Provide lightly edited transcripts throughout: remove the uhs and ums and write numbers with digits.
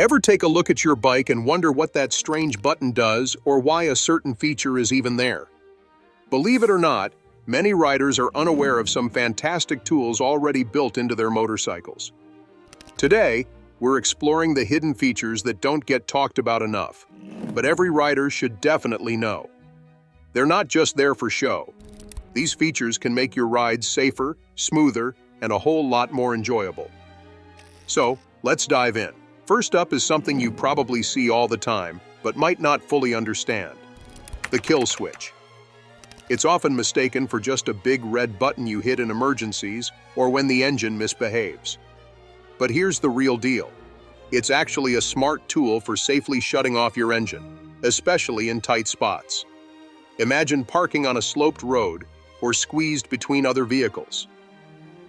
Ever take a look at your bike and wonder what that strange button does or why a certain feature is even there? Believe it or not, many riders are unaware of some fantastic tools already built into their motorcycles. Today, we're exploring the hidden features that don't get talked about enough, but every rider should definitely know. They're not just there for show. These features can make your rides safer, smoother, and a whole lot more enjoyable. So, let's dive in. First up is something you probably see all the time, but might not fully understand: the kill switch. It's often mistaken for just a big red button you hit in emergencies or when the engine misbehaves. But here's the real deal. It's actually a smart tool for safely shutting off your engine, especially in tight spots. Imagine parking on a sloped road or squeezed between other vehicles.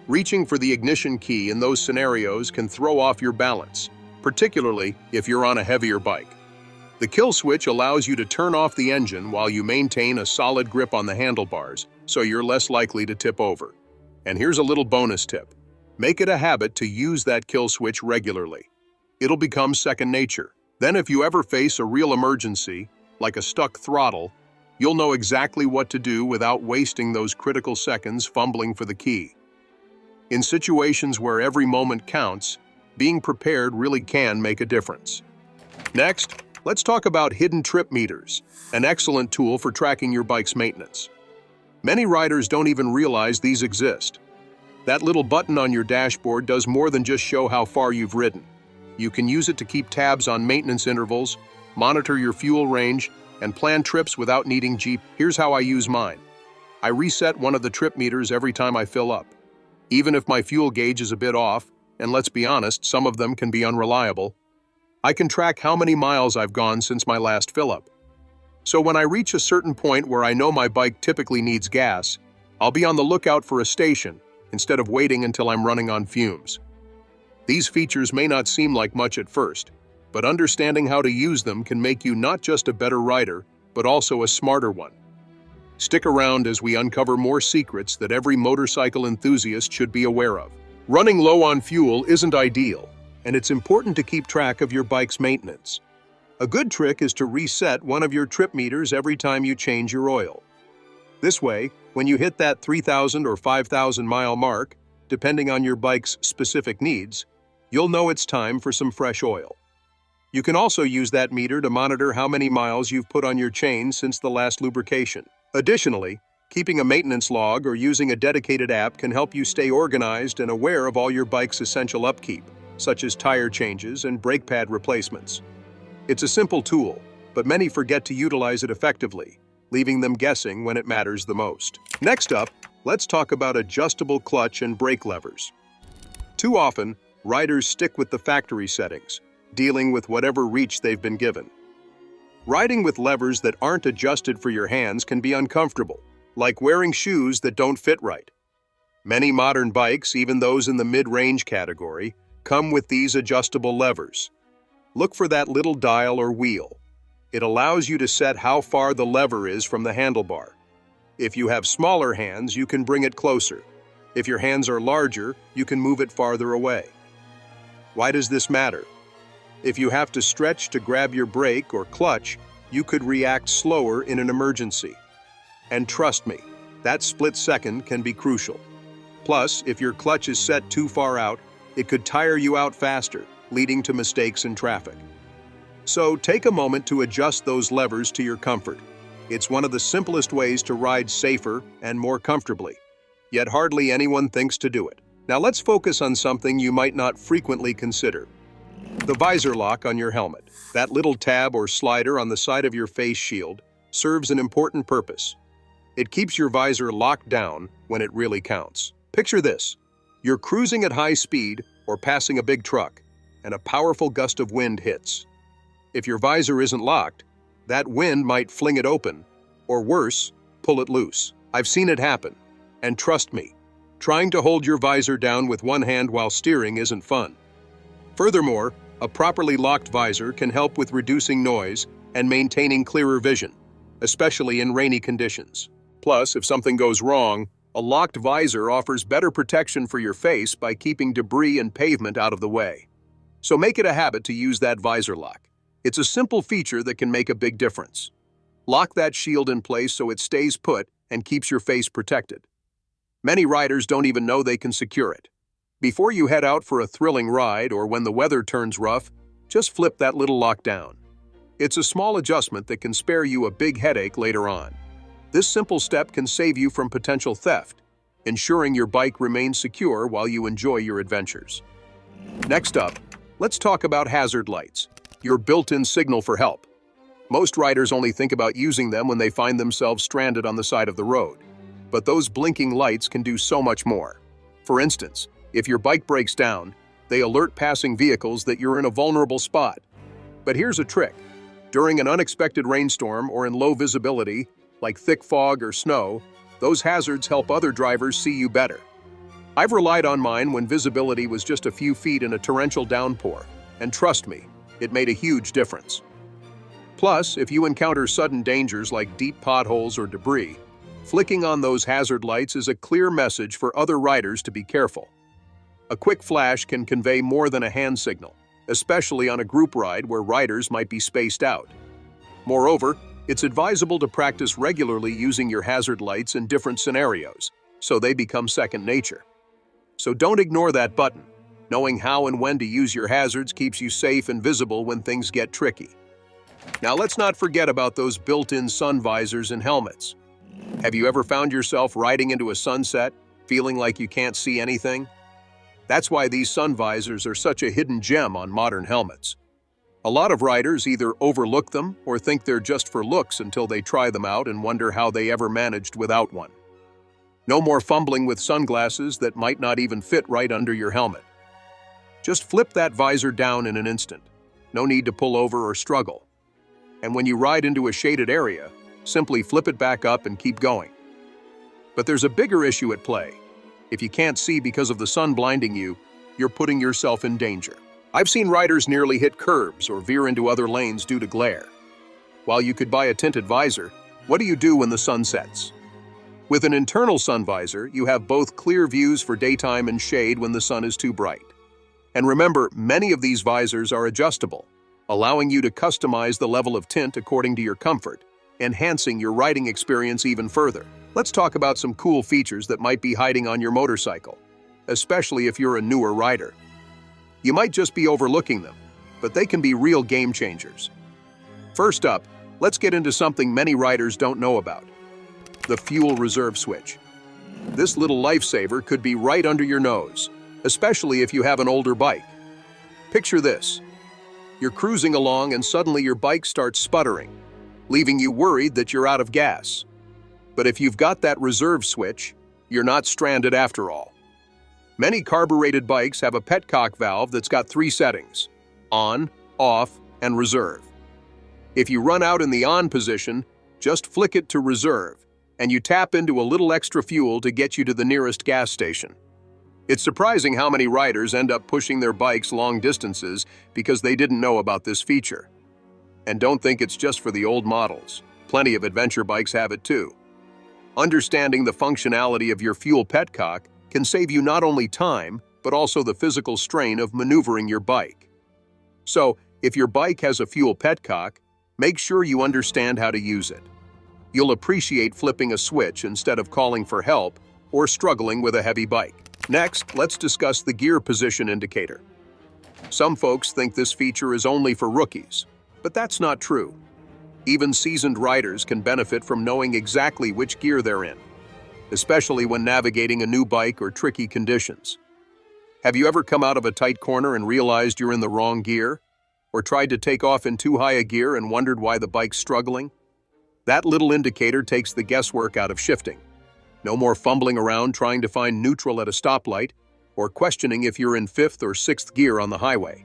Reaching for the ignition key in those scenarios can throw off your balance, particularly if you're on a heavier bike. The kill switch allows you to turn off the engine while you maintain a solid grip on the handlebars, so you're less likely to tip over. And here's a little bonus tip. Make it a habit to use that kill switch regularly. It'll become second nature. Then if you ever face a real emergency, like a stuck throttle, you'll know exactly what to do without wasting those critical seconds fumbling for the key. In situations where every moment counts, being prepared really can make a difference. Next, let's talk about hidden trip meters, an excellent tool for tracking your bike's maintenance. Many riders don't even realize these exist. That little button on your dashboard does more than just show how far you've ridden. You can use it to keep tabs on maintenance intervals, monitor your fuel range, and plan trips without needing GPS. Here's how I use mine. I reset one of the trip meters every time I fill up. Even if my fuel gauge is a bit off, and let's be honest, some of them can be unreliable, I can track how many miles I've gone since my last fill-up. So when I reach a certain point where I know my bike typically needs gas, I'll be on the lookout for a station instead of waiting until I'm running on fumes. These features may not seem like much at first, but understanding how to use them can make you not just a better rider, but also a smarter one. Stick around as we uncover more secrets that every motorcycle enthusiast should be aware of. Running low on fuel isn't ideal, and it's important to keep track of your bike's maintenance. A good trick is to reset one of your trip meters every time you change your oil. This way, when you hit that 3,000 or 5,000 mile mark, depending on your bike's specific needs, you'll know it's time for some fresh oil. You can also use that meter to monitor how many miles you've put on your chain since the last lubrication. Additionally, keeping a maintenance log or using a dedicated app can help you stay organized and aware of all your bike's essential upkeep, such as tire changes and brake pad replacements. It's a simple tool, but many forget to utilize it effectively, leaving them guessing when it matters the most. Next up, let's talk about adjustable clutch and brake levers. Too often, riders stick with the factory settings, dealing with whatever reach they've been given. Riding with levers that aren't adjusted for your hands can be uncomfortable, like wearing shoes that don't fit right. Many modern bikes, even those in the mid-range category, come with these adjustable levers. Look for that little dial or wheel. It allows you to set how far the lever is from the handlebar. If you have smaller hands, you can bring it closer. If your hands are larger, you can move it farther away. Why does this matter? If you have to stretch to grab your brake or clutch, you could react slower in an emergency. And trust me, that split second can be crucial. Plus, if your clutch is set too far out, it could tire you out faster, leading to mistakes in traffic. So take a moment to adjust those levers to your comfort. It's one of the simplest ways to ride safer and more comfortably, yet hardly anyone thinks to do it. Now let's focus on something you might not frequently consider: the visor lock on your helmet. That little tab or slider on the side of your face shield serves an important purpose. It keeps your visor locked down when it really counts. Picture this. You're cruising at high speed or passing a big truck, and a powerful gust of wind hits. If your visor isn't locked, that wind might fling it open, or worse, pull it loose. I've seen it happen, and trust me, trying to hold your visor down with one hand while steering isn't fun. Furthermore, a properly locked visor can help with reducing noise and maintaining clearer vision, especially in rainy conditions. Plus, if something goes wrong, a locked visor offers better protection for your face by keeping debris and pavement out of the way. So make it a habit to use that visor lock. It's a simple feature that can make a big difference. Lock that shield in place so it stays put and keeps your face protected. Many riders don't even know they can secure it. Before you head out for a thrilling ride or when the weather turns rough, just flip that little lock down. It's a small adjustment that can spare you a big headache later on. This simple step can save you from potential theft, ensuring your bike remains secure while you enjoy your adventures. Next up, let's talk about hazard lights, your built-in signal for help. Most riders only think about using them when they find themselves stranded on the side of the road. But those blinking lights can do so much more. For instance, if your bike breaks down, they alert passing vehicles that you're in a vulnerable spot. But here's a trick. During an unexpected rainstorm or in low visibility, like thick fog or snow, those hazards help other drivers see you better. I've relied on mine when visibility was just a few feet in a torrential downpour, and trust me, it made a huge difference. Plus, if you encounter sudden dangers like deep potholes or debris, flicking on those hazard lights is a clear message for other riders to be careful. A quick flash can convey more than a hand signal, especially on a group ride where riders might be spaced out. Moreover, it's advisable to practice regularly using your hazard lights in different scenarios, so they become second nature. So don't ignore that button. Knowing how and when to use your hazards keeps you safe and visible when things get tricky. Now let's not forget about those built-in sun visors and helmets. Have you ever found yourself riding into a sunset, feeling like you can't see anything? That's why these sun visors are such a hidden gem on modern helmets. A lot of riders either overlook them or think they're just for looks until they try them out and wonder how they ever managed without one. No more fumbling with sunglasses that might not even fit right under your helmet. Just flip that visor down in an instant. No need to pull over or struggle. And when you ride into a shaded area, simply flip it back up and keep going. But there's a bigger issue at play. If you can't see because of the sun blinding you, you're putting yourself in danger. I've seen riders nearly hit curbs or veer into other lanes due to glare. While you could buy a tinted visor, what do you do when the sun sets? With an internal sun visor, you have both clear views for daytime and shade when the sun is too bright. And remember, many of these visors are adjustable, allowing you to customize the level of tint according to your comfort, enhancing your riding experience even further. Let's talk about some cool features that might be hiding on your motorcycle, especially if you're a newer rider. You might just be overlooking them, but they can be real game changers. First up, let's get into something many riders don't know about: the fuel reserve switch. This little lifesaver could be right under your nose, especially if you have an older bike. Picture this. You're cruising along and suddenly your bike starts sputtering, leaving you worried that you're out of gas. But if you've got that reserve switch, you're not stranded after all. Many carbureted bikes have a petcock valve that's got 3 settings: on, off, and reserve. If you run out in the on position, just flick it to reserve, and you tap into a little extra fuel to get you to the nearest gas station. It's surprising how many riders end up pushing their bikes long distances because they didn't know about this feature. And don't think it's just for the old models. Plenty of adventure bikes have it too. Understanding the functionality of your fuel petcock can save you not only time, but also the physical strain of maneuvering your bike. So, if your bike has a fuel petcock, make sure you understand how to use it. You'll appreciate flipping a switch instead of calling for help or struggling with a heavy bike. Next, let's discuss the gear position indicator. Some folks think this feature is only for rookies, but that's not true. Even seasoned riders can benefit from knowing exactly which gear they're in, especially when navigating a new bike or tricky conditions. Have you ever come out of a tight corner and realized you're in the wrong gear? Or tried to take off in too high a gear and wondered why the bike's struggling? That little indicator takes the guesswork out of shifting. No more fumbling around trying to find neutral at a stoplight or questioning if you're in 5th or 6th gear on the highway.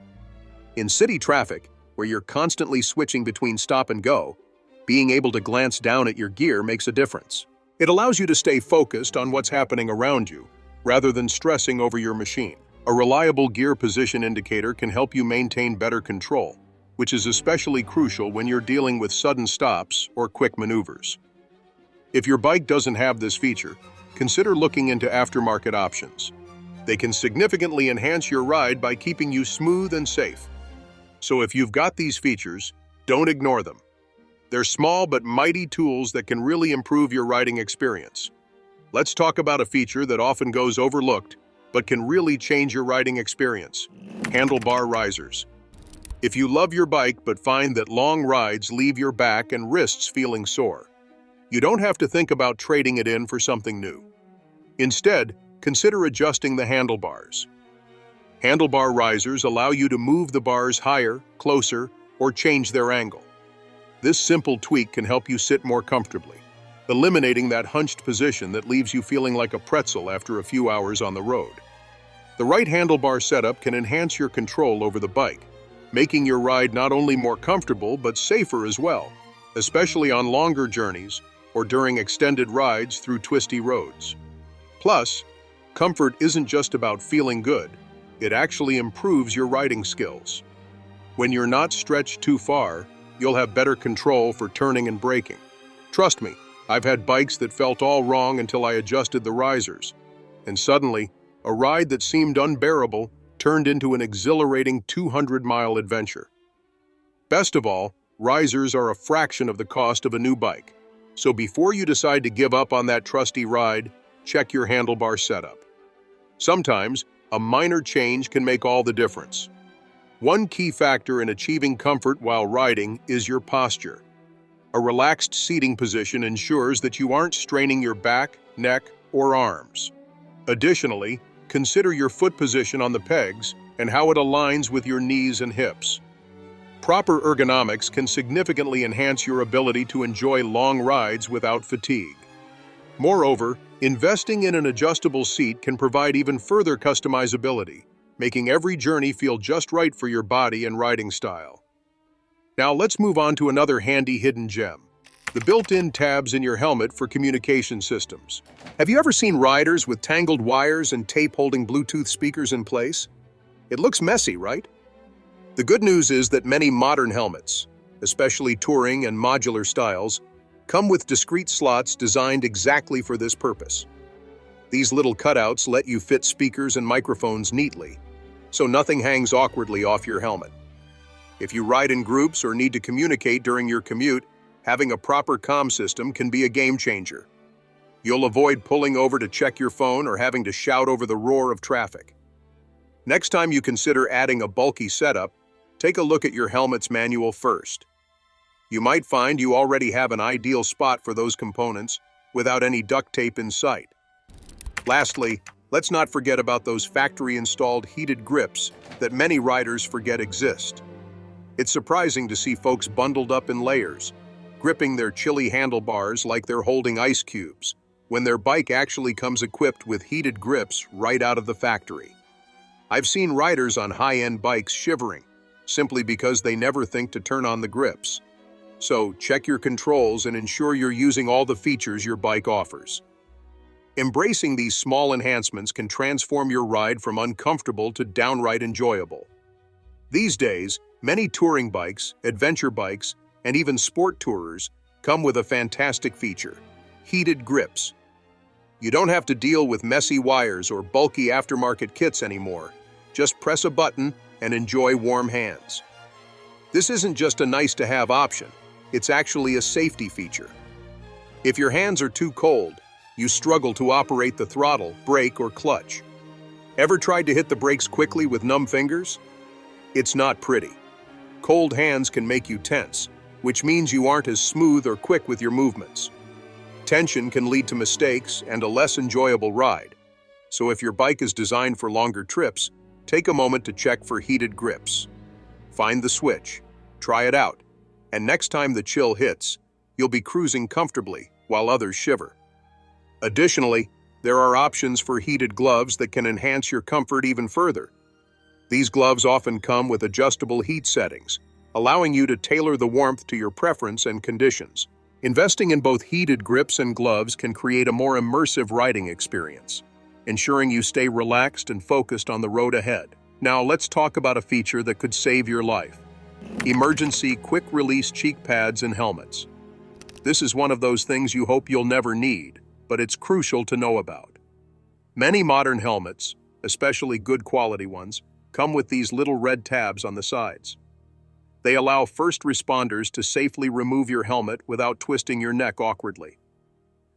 In city traffic, where you're constantly switching between stop and go, being able to glance down at your gear makes a difference. It allows you to stay focused on what's happening around you, rather than stressing over your machine. A reliable gear position indicator can help you maintain better control, which is especially crucial when you're dealing with sudden stops or quick maneuvers. If your bike doesn't have this feature, consider looking into aftermarket options. They can significantly enhance your ride by keeping you smooth and safe. So if you've got these features, don't ignore them. They're small but mighty tools that can really improve your riding experience. Let's talk about a feature that often goes overlooked, but can really change your riding experience: handlebar risers. If you love your bike but find that long rides leave your back and wrists feeling sore, you don't have to think about trading it in for something new. Instead, consider adjusting the handlebars. Handlebar risers allow you to move the bars higher, closer, or change their angle. This simple tweak can help you sit more comfortably, eliminating that hunched position that leaves you feeling like a pretzel after a few hours on the road. The right handlebar setup can enhance your control over the bike, making your ride not only more comfortable but safer as well, especially on longer journeys or during extended rides through twisty roads. Plus, comfort isn't just about feeling good, it actually improves your riding skills. When you're not stretched too far, you'll have better control for turning and braking. Trust me, I've had bikes that felt all wrong until I adjusted the risers, and suddenly, a ride that seemed unbearable turned into an exhilarating 200-mile adventure. Best of all, risers are a fraction of the cost of a new bike, so before you decide to give up on that trusty ride, check your handlebar setup. Sometimes, a minor change can make all the difference. One key factor in achieving comfort while riding is your posture. A relaxed seating position ensures that you aren't straining your back, neck, or arms. Additionally, consider your foot position on the pegs and how it aligns with your knees and hips. Proper ergonomics can significantly enhance your ability to enjoy long rides without fatigue. Moreover, investing in an adjustable seat can provide even further customizability, making every journey feel just right for your body and riding style. Now let's move on to another handy hidden gem: the built-in tabs in your helmet for communication systems. Have you ever seen riders with tangled wires and tape holding Bluetooth speakers in place? It looks messy, right? The good news is that many modern helmets, especially touring and modular styles, come with discrete slots designed exactly for this purpose. These little cutouts let you fit speakers and microphones neatly, so nothing hangs awkwardly off your helmet. If you ride in groups or need to communicate during your commute, having a proper comm system can be a game changer. You'll avoid pulling over to check your phone or having to shout over the roar of traffic. Next time you consider adding a bulky setup, take a look at your helmet's manual first. You might find you already have an ideal spot for those components without any duct tape in sight. Lastly, let's not forget about those factory-installed heated grips that many riders forget exist. It's surprising to see folks bundled up in layers, gripping their chilly handlebars like they're holding ice cubes, when their bike actually comes equipped with heated grips right out of the factory. I've seen riders on high-end bikes shivering, simply because they never think to turn on the grips. So check your controls and ensure you're using all the features your bike offers. Embracing these small enhancements can transform your ride from uncomfortable to downright enjoyable. These days, many touring bikes, adventure bikes, and even sport tourers come with a fantastic feature: heated grips. You don't have to deal with messy wires or bulky aftermarket kits anymore. Just press a button and enjoy warm hands. This isn't just a nice-to-have option, it's actually a safety feature. If your hands are too cold, you struggle to operate the throttle, brake, or clutch. Ever tried to hit the brakes quickly with numb fingers? It's not pretty. Cold hands can make you tense, which means you aren't as smooth or quick with your movements. Tension can lead to mistakes and a less enjoyable ride. So if your bike is designed for longer trips, take a moment to check for heated grips. Find the switch, try it out, and next time the chill hits, you'll be cruising comfortably while others shiver. Additionally, there are options for heated gloves that can enhance your comfort even further. These gloves often come with adjustable heat settings, allowing you to tailor the warmth to your preference and conditions. Investing in both heated grips and gloves can create a more immersive riding experience, ensuring you stay relaxed and focused on the road ahead. Now let's talk about a feature that could save your life: emergency quick-release cheek pads and helmets. This is one of those things you hope you'll never need, but it's crucial to know about. Many modern helmets, especially good quality ones, come with these little red tabs on the sides. They allow first responders to safely remove your helmet without twisting your neck awkwardly.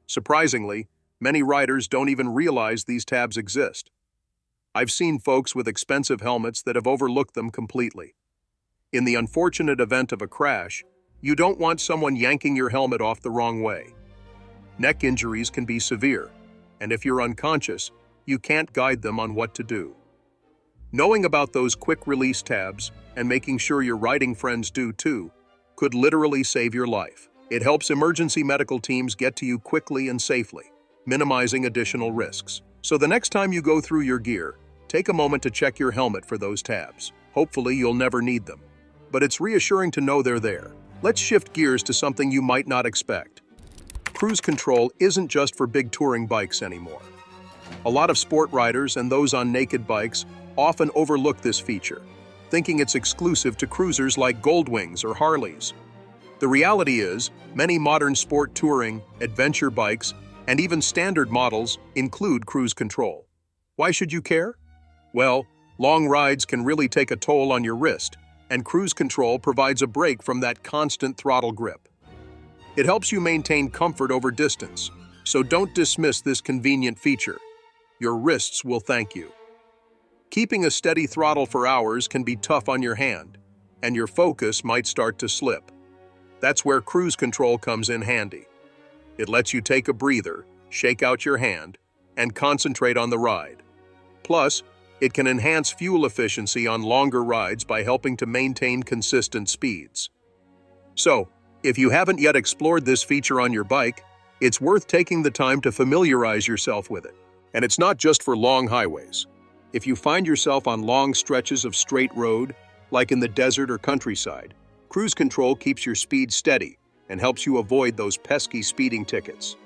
Surprisingly, many riders don't even realize these tabs exist. I've seen folks with expensive helmets that have overlooked them completely. In the unfortunate event of a crash, you don't want someone yanking your helmet off the wrong way. Neck injuries can be severe, and if you're unconscious, you can't guide them on what to do. Knowing about those quick-release tabs and making sure your riding friends do too could literally save your life. It helps emergency medical teams get to you quickly and safely, minimizing additional risks. So the next time you go through your gear, take a moment to check your helmet for those tabs. Hopefully you'll never need them, but it's reassuring to know they're there. Let's shift gears to something you might not expect. Cruise control isn't just for big touring bikes anymore. A lot of sport riders and those on naked bikes often overlook this feature, thinking it's exclusive to cruisers like Goldwings or Harleys. The reality is, many modern sport touring, adventure bikes, and even standard models include cruise control. Why should you care? Well, long rides can really take a toll on your wrist, and cruise control provides a break from that constant throttle grip. It helps you maintain comfort over distance, so don't dismiss this convenient feature. Your wrists will thank you. Keeping a steady throttle for hours can be tough on your hand, and your focus might start to slip. That's where cruise control comes in handy. It lets you take a breather, shake out your hand, and concentrate on the ride. Plus, it can enhance fuel efficiency on longer rides by helping to maintain consistent speeds. So, if you haven't yet explored this feature on your bike, it's worth taking the time to familiarize yourself with it. And it's not just for long highways. If you find yourself on long stretches of straight road, like in the desert or countryside, cruise control keeps your speed steady and helps you avoid those pesky speeding tickets.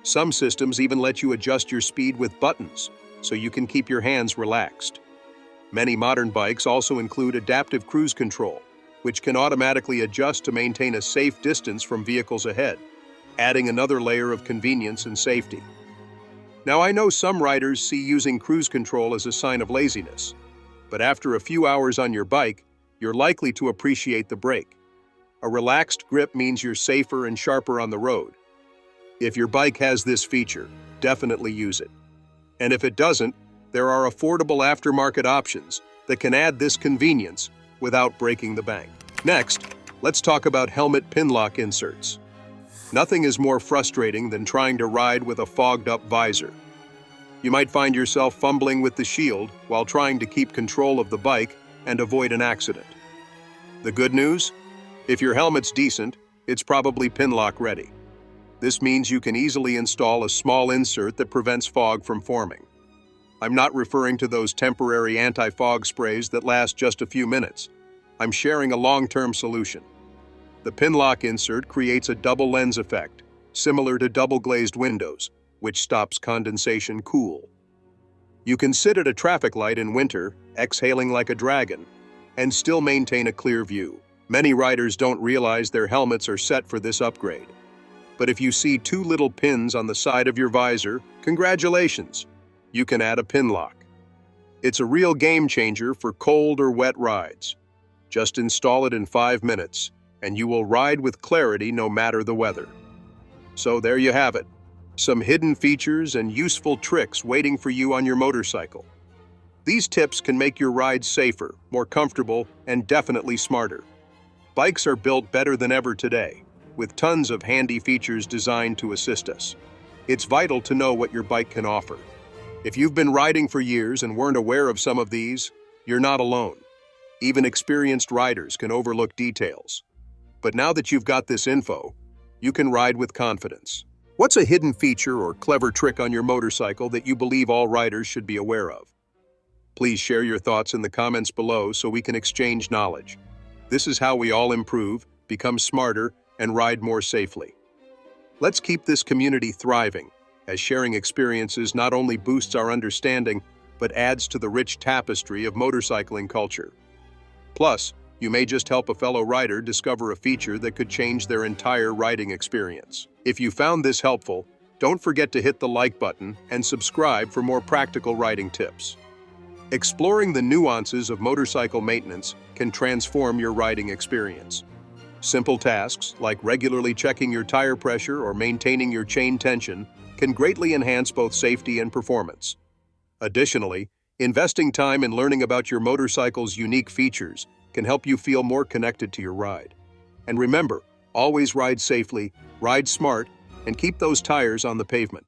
Some systems even let you adjust your speed with buttons, so you can keep your hands relaxed. Many modern bikes also include adaptive cruise control, which can automatically adjust to maintain a safe distance from vehicles ahead, adding another layer of convenience and safety. Now, I know some riders see using cruise control as a sign of laziness, but after a few hours on your bike, you're likely to appreciate the break. A relaxed grip means you're safer and sharper on the road. If your bike has this feature, definitely use it. And if it doesn't, there are affordable aftermarket options that can add this convenience without breaking the bank. Next, let's talk about helmet pin lock inserts. Nothing is more frustrating than trying to ride with a fogged-up visor. You might find yourself fumbling with the shield while trying to keep control of the bike and avoid an accident. The good news? If your helmet's decent, it's probably pin lock ready. This means you can easily install a small insert that prevents fog from forming. I'm not referring to those temporary anti-fog sprays that last just a few minutes. I'm sharing a long-term solution. The pin lock insert creates a double lens effect, similar to double-glazed windows, which stops condensation cool. You can sit at a traffic light in winter, exhaling like a dragon, and still maintain a clear view. Many riders don't realize their helmets are set for this upgrade. But if you see two little pins on the side of your visor, congratulations! You can add a pin lock. It's a real game changer for cold or wet rides. Just install it in 5 minutes, and you will ride with clarity no matter the weather. So there you have it. Some hidden features and useful tricks waiting for you on your motorcycle. These tips can make your rides safer, more comfortable, and definitely smarter. Bikes are built better than ever today, with tons of handy features designed to assist us. It's vital to know what your bike can offer. If you've been riding for years and weren't aware of some of these, you're not alone. Even experienced riders can overlook details. But now that you've got this info, you can ride with confidence. What's a hidden feature or clever trick on your motorcycle that you believe all riders should be aware of? Please share your thoughts in the comments below so we can exchange knowledge. This is how we all improve, become smarter, and ride more safely. Let's keep this community thriving, as sharing experiences not only boosts our understanding, but adds to the rich tapestry of motorcycling culture. Plus, you may just help a fellow rider discover a feature that could change their entire riding experience. If you found this helpful, don't forget to hit the like button and subscribe for more practical riding tips. Exploring the nuances of motorcycle maintenance can transform your riding experience. Simple tasks, like regularly checking your tire pressure or maintaining your chain tension, can greatly enhance both safety and performance. Additionally, investing time in learning about your motorcycle's unique features can help you feel more connected to your ride. And remember, always ride safely, ride smart, and keep those tires on the pavement.